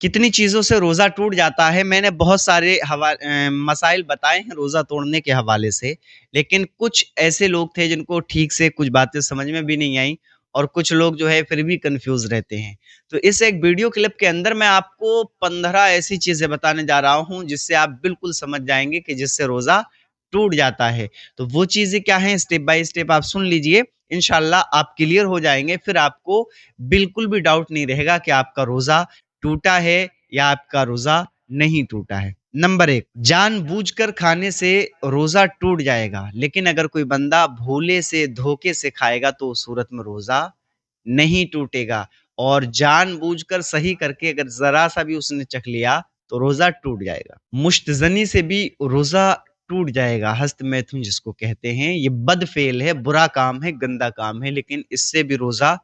कितनी चीज़ों से रोज़ा टूट जाता है। मैंने बहुत सारे मसाइल बताए हैं रोज़ा तोड़ने के हवाले से, लेकिन कुछ ऐसे लोग थे जिनको ठीक से कुछ बातें समझ में भी नहीं आई और कुछ लोग जो है फिर भी कन्फ्यूज़ रहते हैं। तो इस एक वीडियो क्लिप के अंदर मैं आपको 15 ऐसी चीज़ें बताने जा रहा हूँ जिससे आप बिल्कुल समझ जाएँगे कि जिससे रोज़ा टूट जाता है। तो वो चीज़ें क्या हैं, स्टेप बाय स्टेप आप सुन लीजिए, इंशाअल्लाह आप क्लियर हो जाएँगे। फिर आपको बिल्कुल भी डाउट नहीं रहेगा कि आपका रोज़ा टूटा है या आपका रोज़ा नहीं टूटा है। नंबर 1, जानबूझकर खाने से रोज़ा टूट जाएगा, लेकिन अगर कोई बंदा भूले से, धोखे से खाएगा तो उस सूरत में रोज़ा नहीं टूटेगा। और जानबूझकर सही करके अगर ज़रा-सा भी उसने चख लिया तो रोज़ा टूट जाएगा। मुश्तज़नी से भी रोज़ा टूट जाएगा, हस्तमैथुन जिसको कहते हैं। ये बदफ़ेल है, बुरा काम है, गंदा काम है, लेकिन इससे भी रोज़ा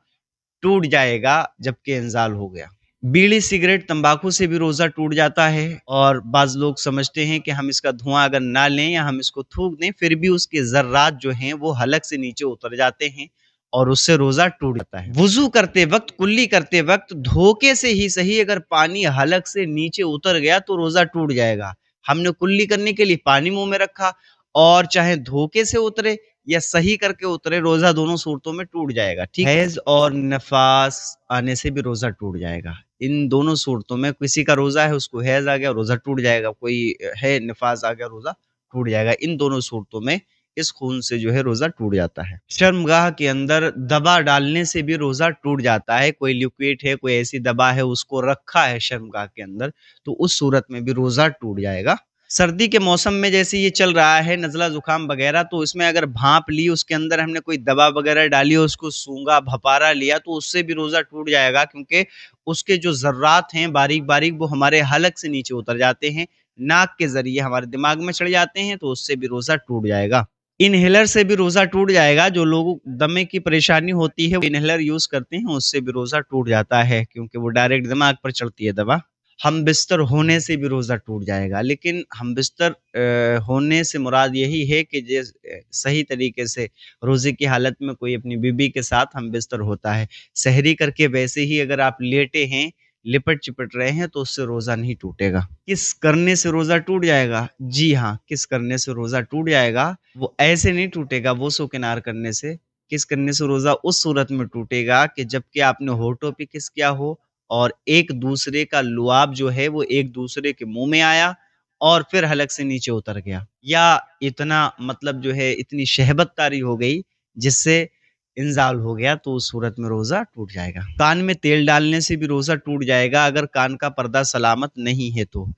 टूट जाएगा जबकि इंज़ाल हो गया। बीड़ी, सिगरेट, तंबाकू से भी रोज़ा टूट जाता है और बाज़ लोग समझते हैं कि हम इसका धुआँ अगर ना लें या हम इसको थूक दें, फिर भी उसके ज़र्रात जो हैं वो हलक से नीचे उतर जाते हैं और उससे रोज़ा टूट जाता है। वुज़ू करते वक़्त, कुल्ली करते वक़्त धोखे से ही सही अगर पानी हलक से नीचे उतर गया तो रोज़ा टूट जाएगा। हमने कुल्ली करने के लिए पानी मुँह में रखा और चाहे धोखे से उतरे या सही करके उतरे, रोज़ा दोनों सूरतों में टूट जाएगा, ठीक। हैज़ और नफ़ास आने से भी रोज़ा टूट जाएगा। इन दोनों सूरतों में किसी का रोज़ा है, उसको हैज़ आ गया, रोज़ा टूट जाएगा, कोई है निफ़ास आ गया, रोज़ा टूट जाएगा। इन दोनों सूरतों में इस खून से जो है रोज़ा टूट जाता है। शर्मगाह के अंदर दवा डालने से भी रोज़ा टूट जाता है। कोई लिक्विड है, कोई ऐसी दवा है, उसको रखा है शर्मगाह के अंदर, तो उस सूरत में भी रोज़ा टूट जाएगा। सर्दी के मौसम में जैसे ये चल रहा है नज़ला ज़ुकाम वगैरह, तो इसमें अगर भाप ली, उसके अंदर हमने कोई दवा वगैरह डाली और उसको सूंघा, भपारा लिया, तो उससे भी रोज़ा टूट जाएगा, क्योंकि उसके जो ज़र्रात हैं बारीक-बारीक वो हमारे हलक से नीचे उतर जाते हैं, नाक के ज़रिए हमारे दिमाग में चढ़ जाते हैं, तो उससे भी रोज़ा टूट जाएगा। इन्हेलर से भी रोज़ा टूट जाएगा। जो लोगों को दमे की परेशानी होती है, वो इन्हेलर यूज़ करते हैं, उससे भी रोज़ा टूट जाता है, क्योंकि वो डायरेक्ट दिमाग पर चढ़ती है दवा। हम बिस्तर होने से भी रोज़ा टूट जाएगा, लेकिन हम बिस्तर होने से मुराद यही है कि सही तरीके से रोज़े की हालत में कोई अपनी बीवी के साथ हम बिस्तर होता है। सहरी करके वैसे ही अगर आप लेटे हैं, लिपट-चिपट रहे हैं, तो उससे रोज़ा नहीं टूटेगा। किस करने से रोज़ा टूट जाएगा? जी हाँ, किस करने से रोज़ा टूट जाएगा, वो ऐसे नहीं टूटेगा वोसो-किनार करने से। किस करने से रोज़ा उस सूरत में टूटेगा कि जबकि आपने होठों पे किस किया हो और एक दूसरे का लुआब जो है वो एक दूसरे के मुंह में आया और फिर हलक से नीचे उतर गया, या इतना मतलब जो है इतनी शहबत तारी हो गई जिससे इंजाल हो गया, तो उस सूरत में रोज़ा टूट जाएगा। कान में तेल डालने से भी रोज़ा टूट जाएगा अगर कान का पर्दा सलामत नहीं है तो,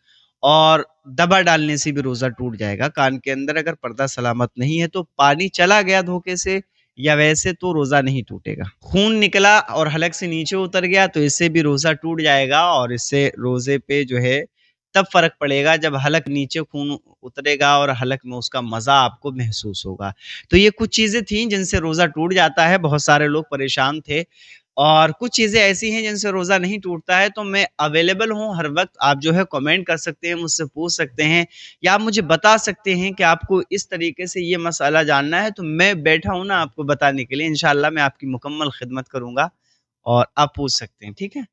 और दवा डालने से भी रोज़ा टूट जाएगा। कान के अंदर अगर पर्दा सलामत नहीं है तो पानी चला गया धोखे से या वैसे, तो रोज़ा नहीं टूटेगा। खून निकला और हलक से नीचे उतर गया तो इससे भी रोज़ा टूट जाएगा, और इससे रोज़े पे जो है तब फ़र्क पड़ेगा जब हलक नीचे खून उतरेगा और हलक में उसका मज़ा आपको महसूस होगा। तो ये कुछ चीज़ें थीं जिनसे रोज़ा टूट जाता है, बहुत सारे लोग परेशान थे, और कुछ चीज़ें ऐसी हैं जिनसे रोज़ा नहीं टूटता है। तो मैं अवेलेबल हूँ हर वक़्त, आप जो है कमेंट कर सकते हैं, मुझसे पूछ सकते हैं, या आप मुझे बता सकते हैं कि आपको इस तरीके से ये मसला जानना है, तो मैं बैठा हूँ ना आपको बताने के लिए। इंशाअल्लाह मैं आपकी मुकम्मल खिदमत करूँगा और आप पूछ सकते हैं, ठीक है?